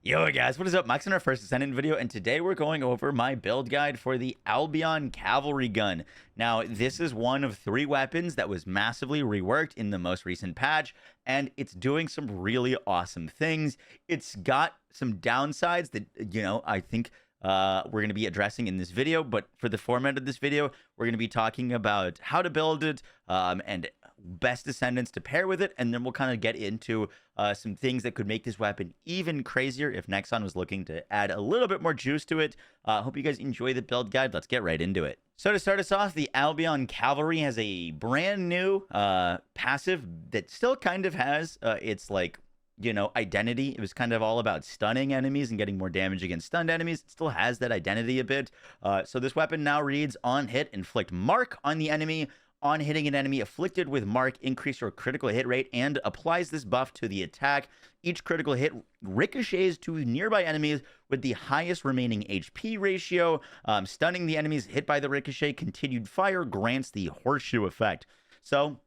Yo guys, what is up? Max in our first Descendant video, and today we're going over my build guide for the Albion Cavalry Gun. Now, this is one of 3 weapons that was massively reworked in the most recent patch, and it's doing some really awesome things. It's got some downsides that, I think we're going to be addressing in this video, but for the format of this video, we're going to be talking about how to build it, and best Descendants to pair with it, and then we'll kind of get into some things that could make this weapon even crazier if Nexon was looking to add a little bit more juice to it. Hope you guys enjoy the build guide. Let's get right into it. So to start us off, the Albion Cavalry has a brand new passive that still kind of has its identity. It was kind of all about stunning enemies and getting more damage against stunned enemies. It still has that identity a bit. So this weapon now reads: on hit, inflict mark on the enemy. On hitting an enemy afflicted with mark, increase your critical hit rate, and applies this buff to the attack. Each critical hit ricochets to nearby enemies with the highest remaining HP ratio. Stunning the enemies hit by the ricochet. Continued fire grants the horseshoe effect. So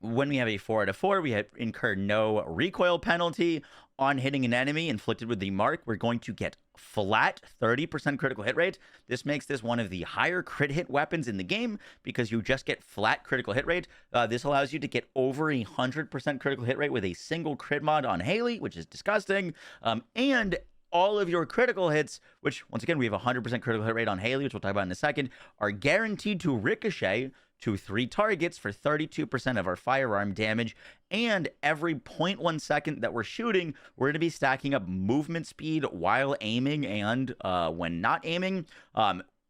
when we have a 4 out of 4, we incur no recoil penalty. On hitting an enemy inflicted with the mark, we're going to get flat 30% critical hit rate. This makes this one of the higher crit hit weapons in the game because you just get flat critical hit rate. This allows you to get over 100% critical hit rate with a single crit mod on Hailey, which is disgusting. And all of your critical hits, which once again, we have 100% critical hit rate on Hailey, which we'll talk about in a second, are guaranteed to ricochet to 3 targets for 32% of our firearm damage. And every 0.1 second that we're shooting, we're going to be stacking up movement speed while aiming and when not aiming.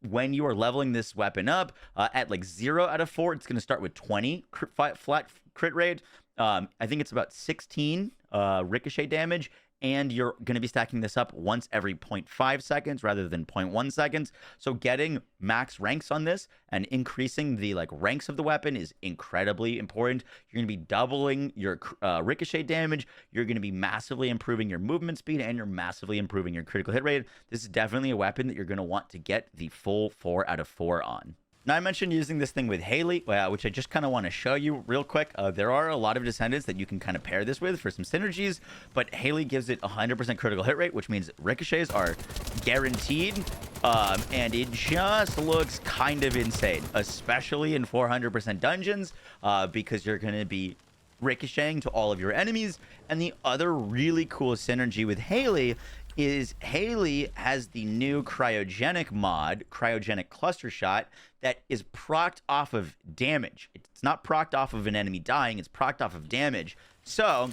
When you are leveling this weapon up at like 0 out of 4, it's going to start with 20 flat crit rate. I think it's about 16 ricochet damage. And you're going to be stacking this up once every 0.5 seconds rather than 0.1 seconds. So getting max ranks on this and increasing the ranks of the weapon is incredibly important. You're going to be doubling your ricochet damage. You're going to be massively improving your movement speed, and you're massively improving your critical hit rate. This is definitely a weapon that you're going to want to get the full 4 out of 4 on. Now, I mentioned using this thing with Hailey, which I just kind of want to show you real quick. There are a lot of Descendants that you can kind of pair this with for some synergies, but Hailey gives it 100% critical hit rate, which means ricochets are guaranteed, and it just looks kind of insane, especially in 400% dungeons, because you're going to be ricocheting to all of your enemies. And the other really cool synergy with Hailey is Hailey has the new cryogenic mod, cryogenic cluster shot, that is procced off of damage. It's not procced off of an enemy dying, it's procced off of damage. So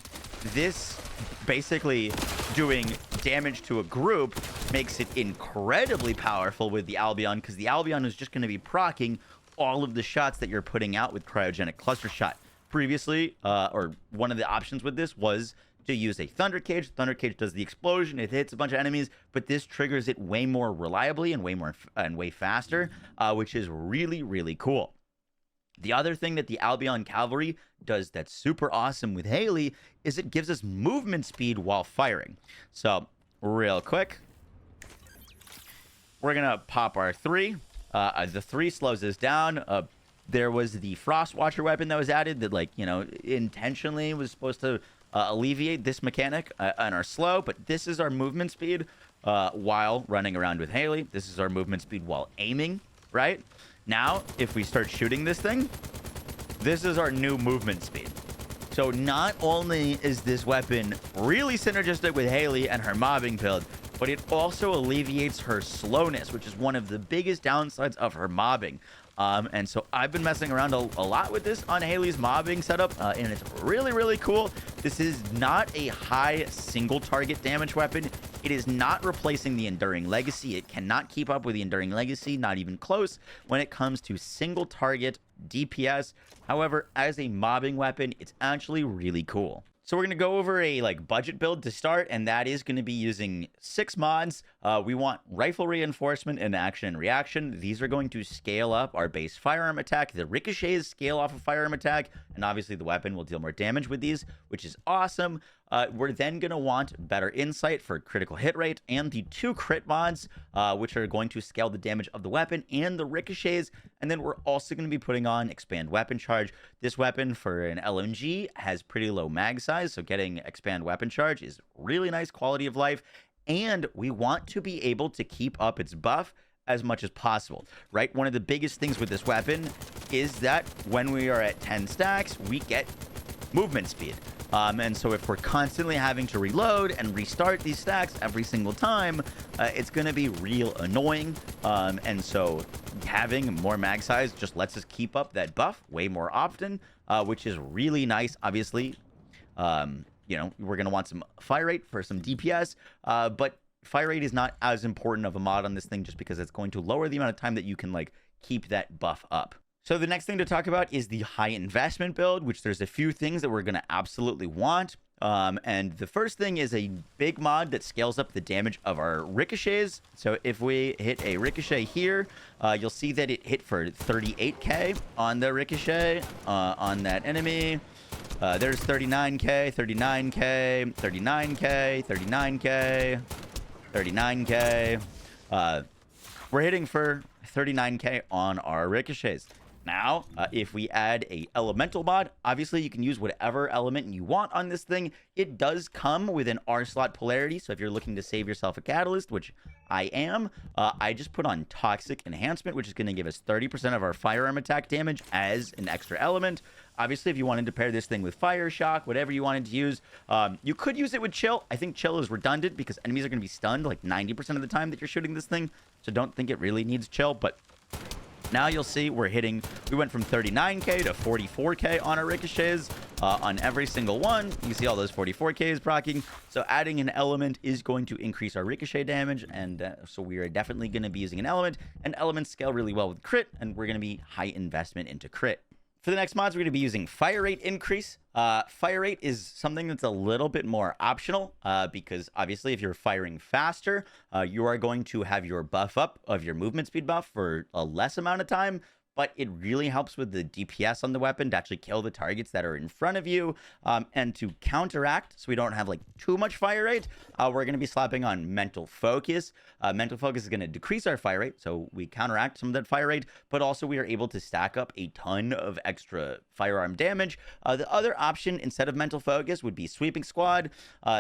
this basically doing damage to a group makes it incredibly powerful with the Albion, because the Albion is just going to be proccing all of the shots that you're putting out with cryogenic cluster shot. Previously, or one of the options with this was to use a Thundercage. Thundercage does the explosion, it hits a bunch of enemies, but this triggers it way more reliably and way faster, which is really, really cool. The other thing that the Albion Cavalry does that's super awesome with Hailey is it gives us movement speed while firing. So real quick, we're gonna pop our 3. The 3 slows us down. There was the Frost Watcher weapon that was added that intentionally was supposed to alleviate this mechanic on our slow, but this is our movement speed while running around with Hailey. This is our movement speed while aiming, right? Now, if we start shooting this thing, this is our new movement speed. So not only is this weapon really synergistic with Hailey and her mobbing build, but it also alleviates her slowness, which is one of the biggest downsides of her mobbing. And so I've been messing around a lot with this on Hailey's mobbing setup, and it's really, really cool. This is not a high single target damage weapon. It is not replacing the Enduring Legacy. It cannot keep up with the Enduring Legacy, not even close, when it comes to single target DPS. However, as a mobbing weapon, it's actually really cool. So we're going to go over a budget build to start, and that is going to be using 6 mods. We want Rifle Reinforcement and Action and Reaction. These are going to scale up our base firearm attack. The ricochets scale off of firearm attack, and obviously the weapon will deal more damage with these, which is awesome. We're then going to want Better Insight for critical hit rate, and the 2 crit mods, which are going to scale the damage of the weapon and the ricochets. And then we're also going to be putting on Expand Weapon Charge. This weapon for an LMG has pretty low mag size, so getting Expand Weapon Charge is really nice quality of life. and we want to be able to keep up its buff as much as possible, right? One of the biggest things with this weapon is that when we are at 10 stacks, we get movement speed. And so if we're constantly having to reload and restart these stacks every single time, it's going to be real annoying. And so having more mag size just lets us keep up that buff way more often, which is really nice. Obviously, you know, we're going to want some fire rate for some DPS, but fire rate is not as important of a mod on this thing just because it's going to lower the amount of time that you can like keep that buff up. So the next thing to talk about is the high investment build, which there's a few things that we're going to absolutely want. And the first thing is a big mod that scales up the damage of our ricochets. So if we hit a ricochet here, you'll see that it hit for 38k on the ricochet on that enemy. There's 39k, 39k, 39k, 39k, 39k. We're hitting for 39k on our ricochets. Now, if we add a elemental mod, obviously you can use whatever element you want on this thing. It does come with an R slot polarity, so if you're looking to save yourself a catalyst, which I am, I just put on toxic enhancement, which is going to give us 30% of our firearm attack damage as an extra element. Obviously, if you wanted to pair this thing with fire shock, whatever you wanted to use, you could use it with chill. I think chill is redundant because enemies are going to be stunned like 90% of the time that you're shooting this thing, so don't think it really needs chill. But now you'll see we went from 39k to 44k on our ricochets on every single one. You see all those 44ks proccing. So adding an element is going to increase our ricochet damage. And so we are definitely going to be using an element. And elements scale really well with crit. And we're going to be high investment into crit. For the next mods, we're going to be using fire rate increase. Fire rate is something that's a little bit more optional because obviously if you're firing faster, you are going to have your buff up of your movement speed buff for a less amount of time. But it really helps with the DPS on the weapon to actually kill the targets that are in front of you. And to counteract, so we don't have like too much fire rate, we're going to be slapping on mental focus. Mental focus is going to decrease our fire rate, so we counteract some of that fire rate, but also we are able to stack up a ton of extra firearm damage. The other option instead of mental focus would be sweeping squad.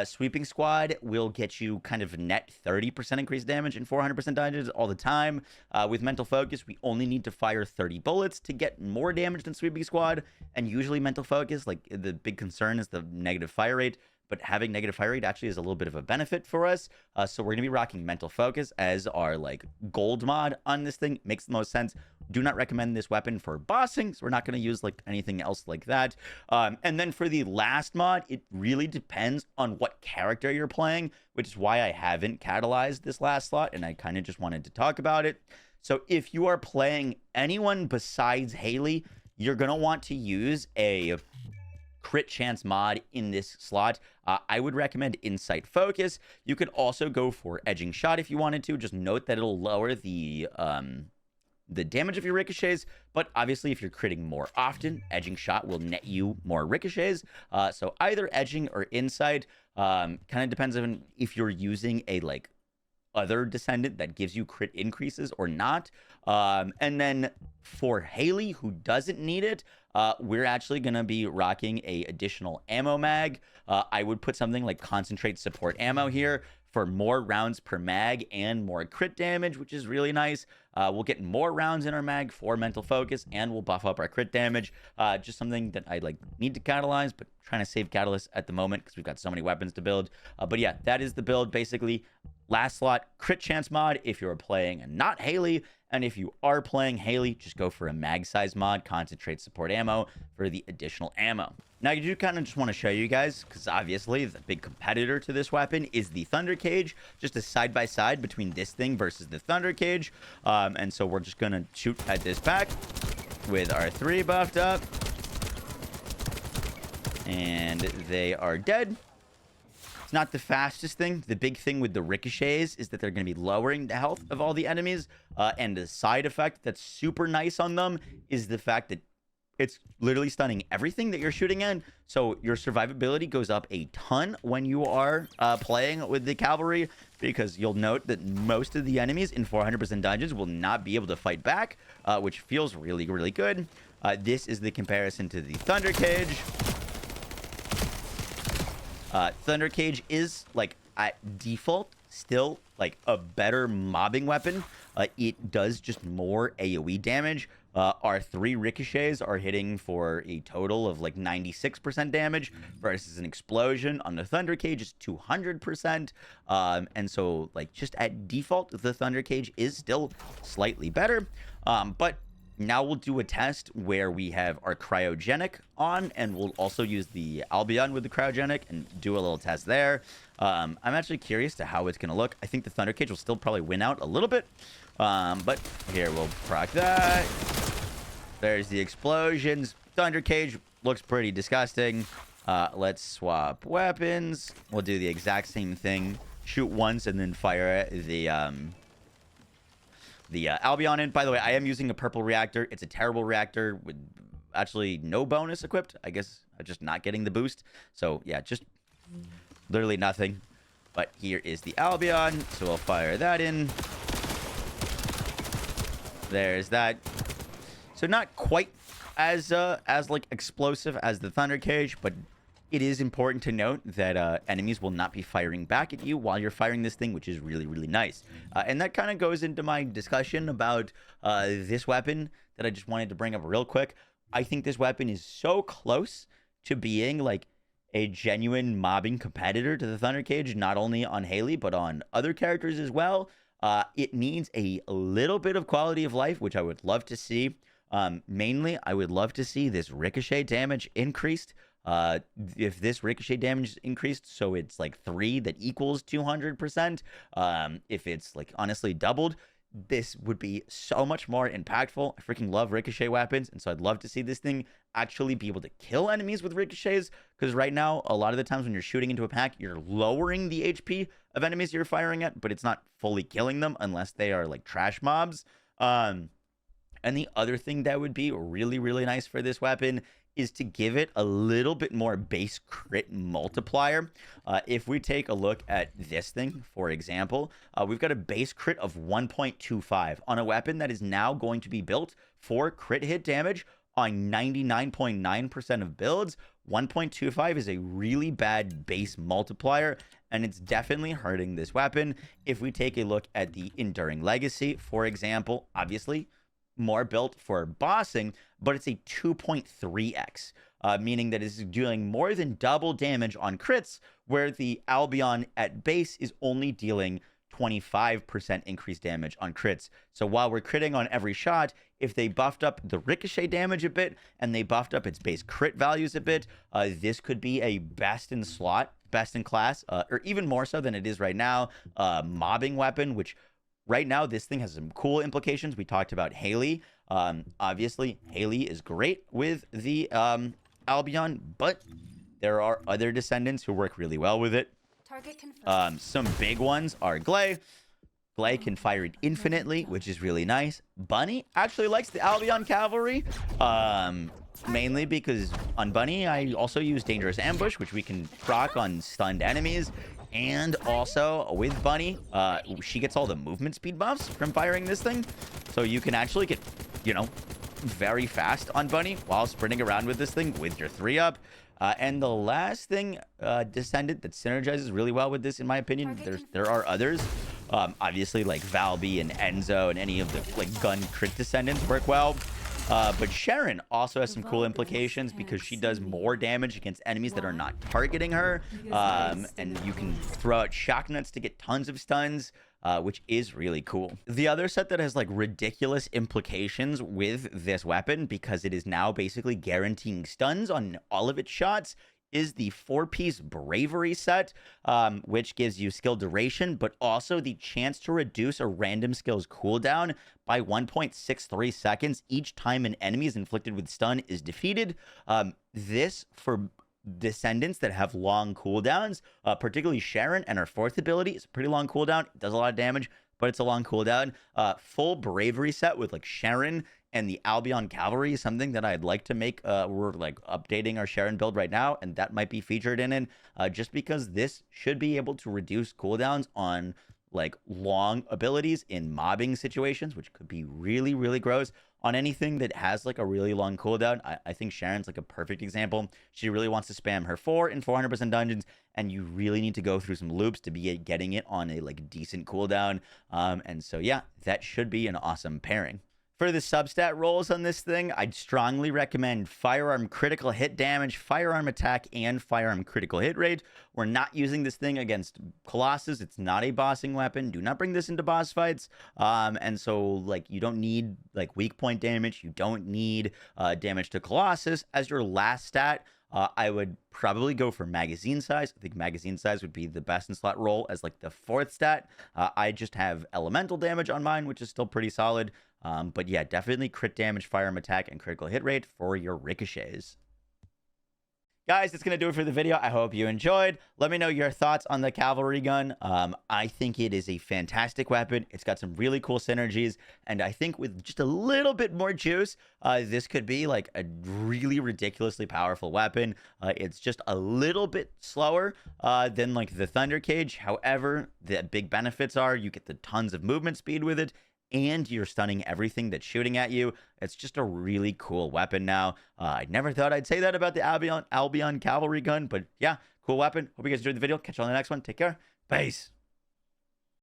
Sweeping squad will get you kind of net 30% increased damage and 400% damage all the time. With mental focus, we only need to fire 30 bullets to get more damage than sweeping squad. And usually mental focus, like the big concern is the negative fire rate, but having negative fire rate actually is a little bit of a benefit for us. So we're going to be rocking mental focus as our like gold mod on this thing. Makes the most sense. Do not recommend this weapon for bossing, so we're not going to use like anything else like that. And then for the last mod, it really depends on what character you're playing, which is why I haven't catalyzed this last slot, and I kind of just wanted to talk about it. So if you are playing anyone besides Hailey, you're going to want to use a crit chance mod in this slot. I would recommend Insight Focus. You could also go for Edging Shot if you wanted to. Just note that it'll lower the damage of your ricochets, but obviously if you're critting more often, Edging Shot will net you more ricochets. So either Edging or Insight, kind of depends on if you're using a like other Descendant that gives you crit increases or not. And then for Hailey, who doesn't need it, we're actually going to be rocking a additional ammo mag. I would put something like Concentrate Support Ammo here for more rounds per mag and more crit damage, which is really nice. We'll get more rounds in our mag for mental focus, and we'll buff up our crit damage. Just something that I like need to catalyze, but trying to save catalysts at the moment because we've got so many weapons to build. But yeah, that is the build basically. Last slot, crit chance mod if you're playing not Hailey. And if you are playing Hailey, just go for a mag size mod, Concentrate Support Ammo for the additional ammo. Now, you do kind of just want to show you guys, because obviously the big competitor to this weapon is the Thundercage, just a side-by-side between this thing versus the Thundercage. And so we're just going to shoot at this pack with our 3 buffed up. And they are dead. It's not the fastest thing. The big thing with the ricochets is that they're going to be lowering the health of all the enemies. And the side effect that's super nice on them is the fact that it's literally stunning everything that you're shooting in. So your survivability goes up a ton when you are playing with the cavalry, because you'll note that most of the enemies in 400% dungeons will not be able to fight back, which feels really, really good. This is the comparison to the Thundercage. Thundercage is like at default still like a better mobbing weapon. It does just more AoE damage. Our 3 ricochets are hitting for a total of like 96% damage versus an explosion on the Thundercage is 200%. And so like just at default, the Thundercage is still slightly better. But now we'll do a test where we have our cryogenic on, and we'll also use the Albion with the cryogenic and do a little test there. I'm actually curious to how it's going to look. I think the Thundercage will still probably win out a little bit. But here, we'll proc that. There's the explosions. Thundercage looks pretty disgusting. Let's swap weapons. We'll do the exact same thing. Shoot once and then fire the Albion in. By the way, I am using a purple reactor. It's a terrible reactor with actually no bonus equipped. I guess I'm just not getting the boost. So yeah, just literally nothing. But here is the Albion. So we'll fire that in. There's that. So not quite as like explosive as the Thundercage, but it is important to note that enemies will not be firing back at you while you're firing this thing, which is really, really nice. And that kind of goes into my discussion about this weapon that I just wanted to bring up real quick. I think this weapon is so close to being like a genuine mobbing competitor to the Thundercage, not only on Hailey, but on other characters as well. It needs a little bit of quality of life, which I would love to see. Mainly, I would love to see this ricochet damage increased. If this ricochet damage is increased, so it's like 3 that equals 200%. If it's like honestly doubled, this would be so much more impactful. I freaking love ricochet weapons, and so I'd love to see this thing actually be able to kill enemies with ricochets, because right now, a lot of the times when you're shooting into a pack, you're lowering the HP of enemies you're firing at, but it's not fully killing them unless they are like trash mobs. And the other thing that would be really, really nice for this weapon is to give it a little bit more base crit multiplier. If we take a look at this thing, for example, we've got a base crit of 1.25 on a weapon that is now going to be built for crit hit damage on 99.9% of builds. 1.25 is a really bad base multiplier, and it's definitely hurting this weapon. If we take a look at the Enduring Legacy, for example, obviously more built for bossing, but it's a 2.3x, meaning that it's doing more than double damage on crits, where the Albion at base is only dealing 25% increased damage on crits. So while we're critting on every shot, if they buffed up the ricochet damage a bit and they buffed up its base crit values a bit, this could be a best in slot, best in class, or even more so than it is right now, mobbing weapon, which right now, this thing has some cool implications. We talked about Hailey. Obviously, Hailey is great with the Albion, but there are other Descendants who work really well with it. Target confirmed. Some big ones are Glay. Glay can fire it infinitely, which is really nice. Bunny actually likes the Albion Cavalry, mainly because on Bunny, I also use Dangerous Ambush, which we can proc on stunned enemies. And also with Bunny, she gets all the movement speed buffs from firing this thing. So you can actually get, you know, very fast on Bunny while sprinting around with this thing with your 3-up. And the last thing, Descendant, that synergizes really well with this, in my opinion, there are others. Obviously, like Valby and Enzo and any of the like gun crit Descendants work well. But Sharon also has some cool implications because she does more damage against enemies that are not targeting her. And you can throw out shock nuts to get tons of stuns, which is really cool. The other set that has like ridiculous implications with this weapon, because it is now basically guaranteeing stuns on all of its shots, is the 4-piece Bravery set, which gives you skill duration, but also the chance to reduce a random skill's cooldown by 1.63 seconds each time an enemy is inflicted with stun is defeated. This, for Descendants that have long cooldowns, particularly Sharon and her 4th ability, is a pretty long cooldown. It does a lot of damage, but it's a long cooldown. Full Bravery set with like Sharon and the Albion Cavalry is something that I'd like to make. We're like updating our Sharon build right now, and that might be featured in it, just because this should be able to reduce cooldowns on like long abilities in mobbing situations, which could be really, really gross. On anything that has like a really long cooldown, I think Sharon's like a perfect example. She really wants to spam her 4 in 400% dungeons, and you really need to go through some loops to be getting it on a like decent cooldown. And so yeah, that should be an awesome pairing. For the substat rolls on this thing, I'd strongly recommend firearm critical hit damage, firearm attack, and firearm critical hit rate. We're not using this thing against Colossus. It's not a bossing weapon. Do not bring this into boss fights. And so, like, you don't need, like, weak point damage. You don't need damage to Colossus as your last stat. I would probably go for magazine size. I think magazine size would be the best in slot roll as like the 4th stat. I just have elemental damage on mine, which is still pretty solid. But yeah, definitely crit damage, firearm attack, and critical hit rate for your ricochets. Guys, that's going to do it for the video. I hope you enjoyed. Let me know your thoughts on the cavalry gun. I think it is a fantastic weapon. It's got some really cool synergies. And I think with just a little bit more juice, this could be like a really ridiculously powerful weapon. It's just a little bit slower than like the Thundercage. However, the big benefits are you get the tons of movement speed with it, and you're stunning everything that's shooting at you. It's just a really cool weapon now. I never thought I'd say that about the Albion Cavalry Gun, but yeah, cool weapon. Hope you guys enjoyed the video. Catch you on the next one. Take care. Peace.